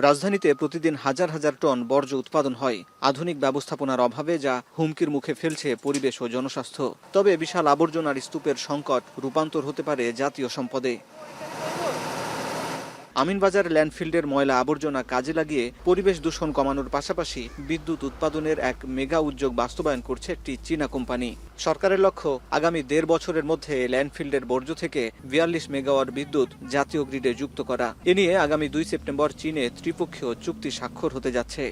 রাজধানীতে প্রতিদিন হাজার হাজার টন বর্জ্য উৎপাদন হয় আধুনিক ব্যবস্থাপনার অভাবে, যা হুমকির মুখে ফেলছে পরিবেশ ও জনস্বাস্থ্য। তবে বিশাল আবর্জনার স্তূপের সংকট রূপান্তর হতে পারে জাতীয় সম্পদে। আমিনবাজার ল্যান্ডফিল্ডের ময়লা আবর্জনা কাজে লাগিয়ে পরিবেশ দূষণ কমানোর পাশাপাশি বিদ্যুৎ উৎপাদনের এক মেগা উদ্যোগ বাস্তবায়ন করছে একটি চীনা কোম্পানি। সরকারের লক্ষ্য, আগামী ১.৫ বছরের মধ্যে ল্যান্ডফিল্ডের বর্জ্য থেকে ৪২ মেগাওয়াট বিদ্যুৎ জাতীয় গ্রিডে যুক্ত করা। এ নিয়ে আগামী ২ সেপ্টেম্বর চীনে ত্রিপক্ষীয় চুক্তি স্বাক্ষর হতে যাচ্ছে।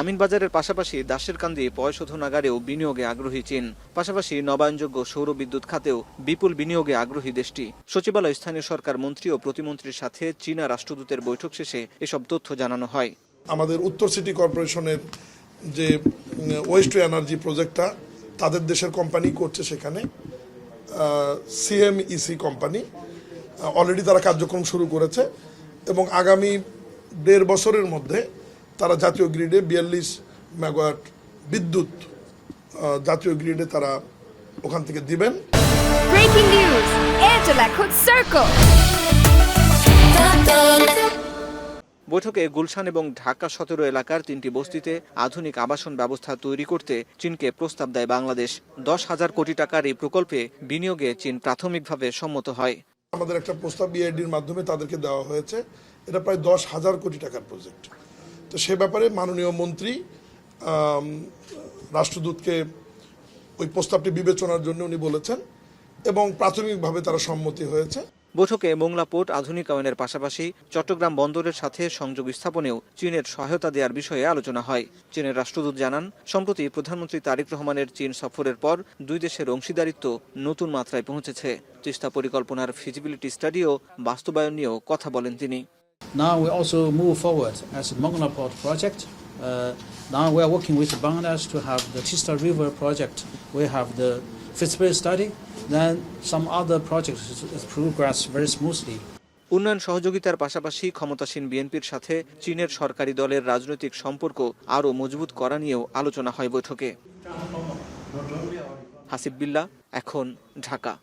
আমিনবাজারের পাশাপাশি দাসেরকান্দি পয়ঃশোধনাগারেও বিনিয়োগে আগ্রহী চীন। পাশাপাশি নবায়নযোগ্য সৌর বিদ্যুৎ খাতেও বিপুল বিনিয়োগে আগ্রহী দেশটি। সচিবালয় স্থানীয় সরকার মন্ত্রী ও প্রতিমন্ত্রীর সাথে চীনা রাষ্ট্রদূতের বৈঠক শেষে এসব তথ্য জানানো হয়। আমাদের উত্তর সিটি কর্পোরেশনের যে ওয়েস্ট টু এনার্জি প্রজেক্টটা তাদের দেশের কোম্পানি করছে, সেখানে সিএমইসি কোম্পানি অলরেডি তারা কার্যক্রম শুরু করেছে এবং আগামী ১.৫ বছরের মধ্যে তারা জাতীয় গ্রিডে ৪২ মেগাওয়াট বিদ্যুৎ জাতীয় গ্রিডে তারা ওখান থেকে দিবেন। ব্রেকিং নিউজ, এয়ারটেল এখন সার্কেল। বৈঠকে গুলশান এবং ঢাকা ১৭ এলাকার ৩টি বস্তিতে আধুনিক আবাসন ব্যবস্থা তৈরি করতে চীনকে প্রস্তাব দেয় বাংলাদেশ। ১০,০০০ কোটি টাকার এই প্রকল্পে বিনিয়োগে চীন প্রাথমিকভাবে সম্মত হয়। আমাদের একটা প্রস্তাব বিআইডির মাধ্যমে তাদেরকে দেওয়া হয়েছে, এটা প্রায় ১০,০০০ কোটি টাকার প্রজেক্ট। তো সে ব্যাপারে মাননীয় মন্ত্রী রাষ্ট্রদূতকে ওই প্রস্তাবটি বিবেচনার জন্য উনি বলেছেন এবং প্রাথমিকভাবে তারা সম্মতি হয়েছে। বৈঠকে মোংলা পোর্ট আধুনিকায়নের পাশাপাশি চট্টগ্রাম বন্দরের সাথে সংযোগ স্থাপনেও চীনের সহায়তা দেওয়ার বিষয়ে আলোচনা হয়। চীনের রাষ্ট্রদূত জানান, সম্প্রতি প্রধানমন্ত্রী তারেক রহমানের চীন সফরের পর দুই দেশের অংশীদারিত্ব নতুন মাত্রায় পৌঁছেছে। তিস্তা পরিকল্পনার ফিজিবিলিটি স্টাডিও বাস্তবায়ন নিয়েও কথা বলেন তিনি। Now we also move forward as Mongla Port project. Now we are working with Bangladesh to have the Tista River project. We have the feasibility study. Then some other projects progress very smoothly. উন্নয়ন সহযোগিতার পাশাপাশি ক্ষমতাসীন বিএনপির সাথে চীনের সরকারি দলের রাজনৈতিক সম্পর্ক আরও মজবুত করা নিয়েও আলোচনা হয় বৈঠকে। হাসিব বিল্লাহ, এখন, ঢাকা।